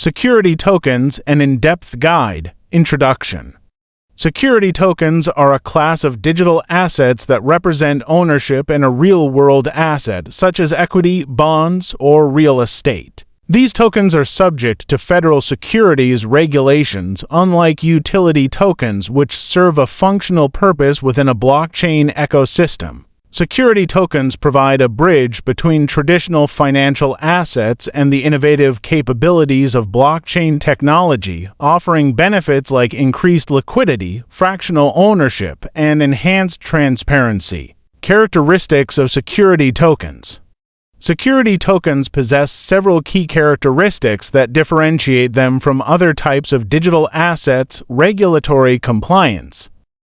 Security tokens, an in-depth guide. Introduction. Security tokens are a class of digital assets that represent ownership in a real-world asset, such as equity, bonds, or real estate. These tokens are subject to federal securities regulations, unlike utility tokens, which serve a functional purpose within a blockchain ecosystem. Security tokens provide a bridge between traditional financial assets and the innovative capabilities of blockchain technology, offering benefits like increased liquidity, fractional ownership, and enhanced transparency. Characteristics of security tokens. Security tokens possess several key characteristics that differentiate them from other types of digital assets. Regulatory compliance.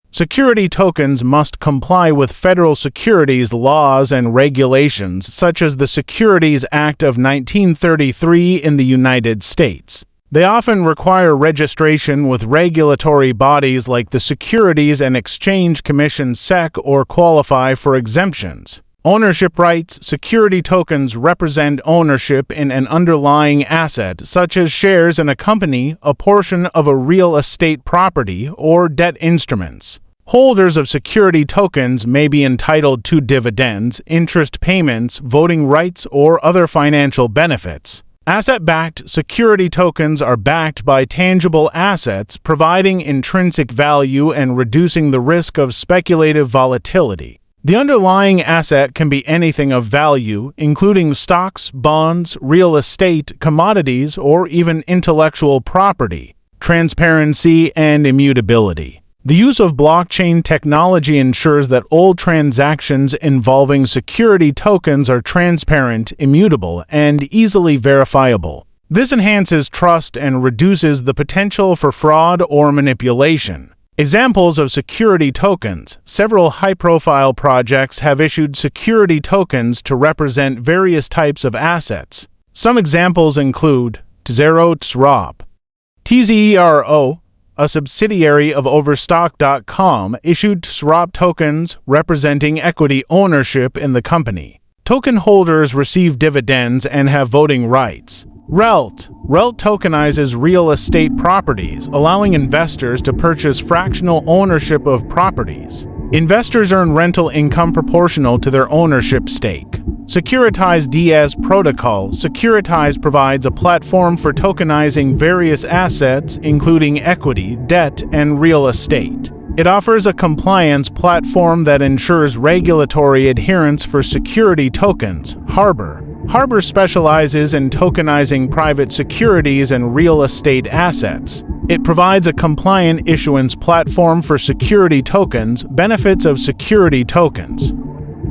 Security tokens must comply with federal securities laws and regulations, such as the Securities Act of 1933 in the United States. They often require registration with regulatory bodies like the Securities and Exchange Commission (SEC) or qualify for exemptions. Ownership rights. Security tokens represent ownership in an underlying asset, such as shares in a company, a portion of a real estate property, or debt instruments. Holders of security tokens may be entitled to dividends, interest payments, voting rights, or other financial benefits. Asset-backed. Security tokens are backed by tangible assets, providing intrinsic value and reducing the risk of speculative volatility. The underlying asset can be anything of value, including stocks, bonds, real estate, commodities, or even intellectual property. Transparency and immutability. The use of blockchain technology ensures that all transactions involving security tokens are transparent, immutable, and easily verifiable. This enhances trust and reduces the potential for fraud or manipulation. Examples of security tokens. Several high-profile projects have issued security tokens to represent various types of assets. Some examples include Tzero, TZERO, a subsidiary of Overstock.com, issued Tzero tokens representing equity ownership in the company. Token holders receive dividends and have voting rights. RELT tokenizes real estate properties, allowing investors to purchase fractional ownership of properties. Investors earn rental income proportional to their ownership stake. Securitize DS Protocol. Securitize provides a platform for tokenizing various assets, including equity, debt, and real estate. It offers a compliance platform that ensures regulatory adherence for security tokens. Harbor specializes in tokenizing private securities and real estate assets. It provides a compliant issuance platform for security tokens. Benefits of security tokens.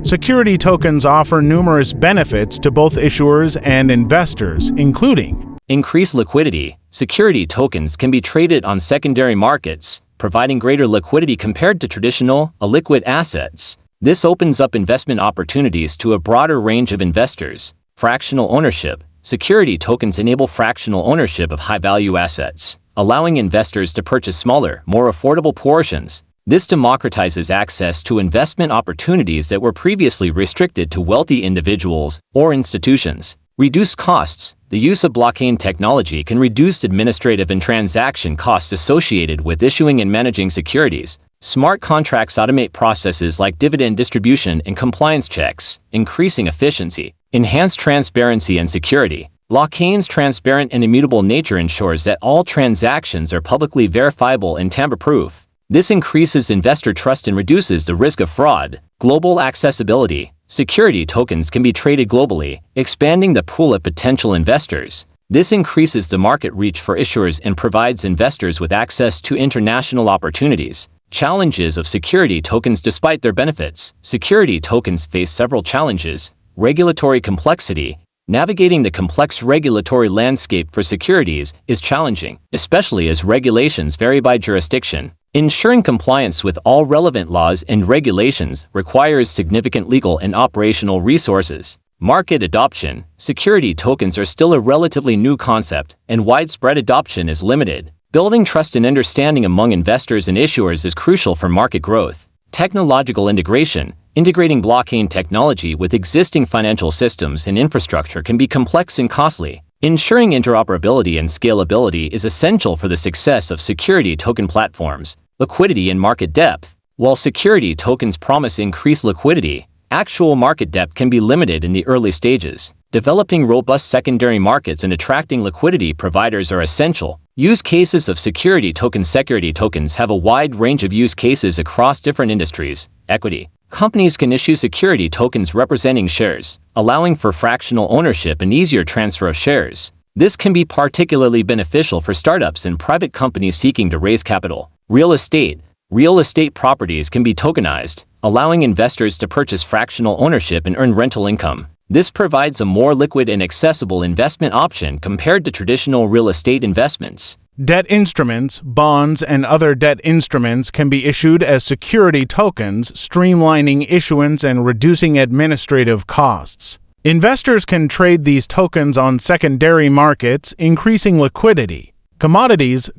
Security tokens offer numerous benefits to both issuers and investors, including increased liquidity. Security tokens can be traded on secondary markets, providing greater liquidity compared to traditional, illiquid assets. This opens up investment opportunities to a broader range of investors. Fractional ownership. Security tokens enable fractional ownership of high-value assets, allowing investors to purchase smaller, more affordable portions. This democratizes access to investment opportunities that were previously restricted to wealthy individuals or institutions. Reduced costs. The use of blockchain technology can reduce administrative and transaction costs associated with issuing and managing securities. Smart contracts automate processes like dividend distribution and compliance checks, increasing efficiency. Enhanced transparency and security. Blockchain's transparent and immutable nature ensures that all transactions are publicly verifiable and tamper-proof. This increases investor trust and reduces the risk of fraud. Global accessibility. Security tokens can be traded globally, expanding the pool of potential investors. This increases the market reach for issuers and provides investors with access to international opportunities. Challenges of security tokens. Despite their benefits, security tokens face several challenges. Regulatory complexity. Navigating the complex regulatory landscape for securities is challenging, especially as regulations vary by jurisdiction. Ensuring compliance with all relevant laws and regulations requires significant legal and operational resources. Market adoption. Security tokens are still a relatively new concept, and widespread adoption is limited. Building trust and understanding among investors and issuers is crucial for market growth. Technological integration. Integrating blockchain technology with existing financial systems and infrastructure can be complex and costly. Ensuring interoperability and scalability is essential for the success of security token platforms, liquidity and market depth. While security tokens promise increased liquidity, actual market depth can be limited in the early stages. Developing robust secondary markets and attracting liquidity providers are essential. Use cases of security tokens have a wide range of use cases across different industries. Equity. Companies can issue security tokens representing shares, allowing for fractional ownership and easier transfer of shares. This can be particularly beneficial for startups and private companies seeking to raise capital. Real estate. Real estate properties can be tokenized, allowing investors to purchase fractional ownership and earn rental income. This provides a more liquid and accessible investment option compared to traditional real estate investments. Debt instruments, bonds, and other debt instruments can be issued as security tokens, streamlining issuance and reducing administrative costs. Investors can trade these tokens on secondary markets, increasing liquidity. Commodities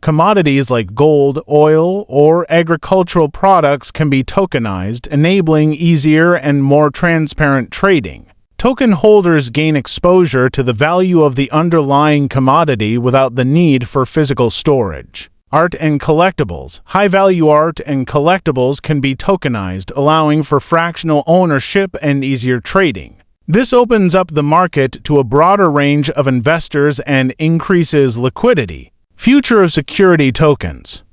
like gold, oil, or agricultural products can be tokenized, enabling easier and more transparent trading. Token holders gain exposure to the value of the underlying commodity without the need for physical storage. Art and collectibles. High-value art and collectibles can be tokenized, allowing for fractional ownership and easier trading. This opens up the market to a broader range of investors and increases liquidity. Future of security tokens.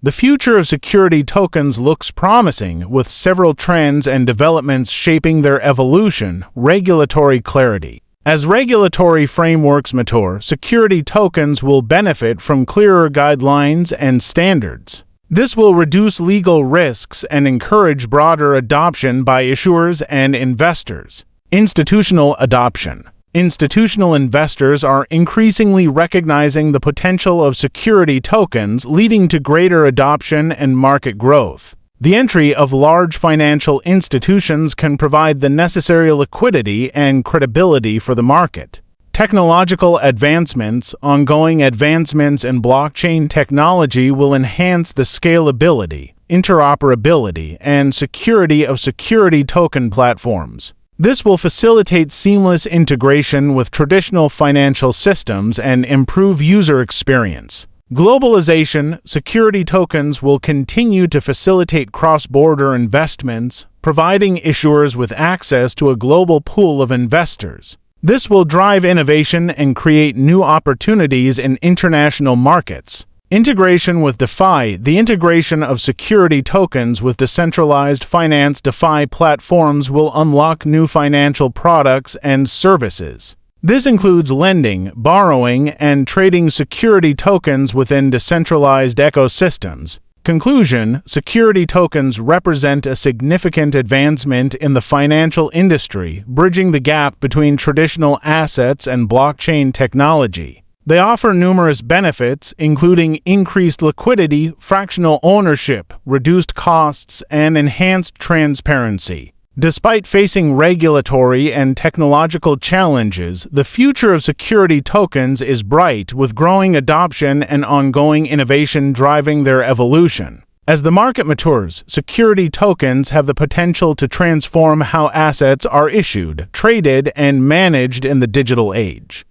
The future of security tokens looks promising, with several trends and developments shaping their evolution. Regulatory clarity. As regulatory frameworks mature, security tokens will benefit from clearer guidelines and standards. This will reduce legal risks and encourage broader adoption by issuers and investors. Institutional adoption. Institutional investors are increasingly recognizing the potential of security tokens, leading to greater adoption and market growth. The entry of large financial institutions can provide the necessary liquidity and credibility for the market. Technological advancements. Ongoing advancements in blockchain technology will enhance the scalability, interoperability, and security of security token platforms. This will facilitate seamless integration with traditional financial systems and improve user experience. Globalization. Security tokens will continue to facilitate cross-border investments, providing issuers with access to a global pool of investors. This will drive innovation and create new opportunities in international markets. Integration with DeFi. The integration of security tokens with decentralized finance DeFi platforms will unlock new financial products and services. This includes lending, borrowing, and trading security tokens within decentralized ecosystems. Conclusion. Security tokens represent a significant advancement in the financial industry, bridging the gap between traditional assets and blockchain technology. They offer numerous benefits, including increased liquidity, fractional ownership, reduced costs, and enhanced transparency. Despite facing regulatory and technological challenges, the future of security tokens is bright, with growing adoption and ongoing innovation driving their evolution. As the market matures, security tokens have the potential to transform how assets are issued, traded, and managed in the digital age.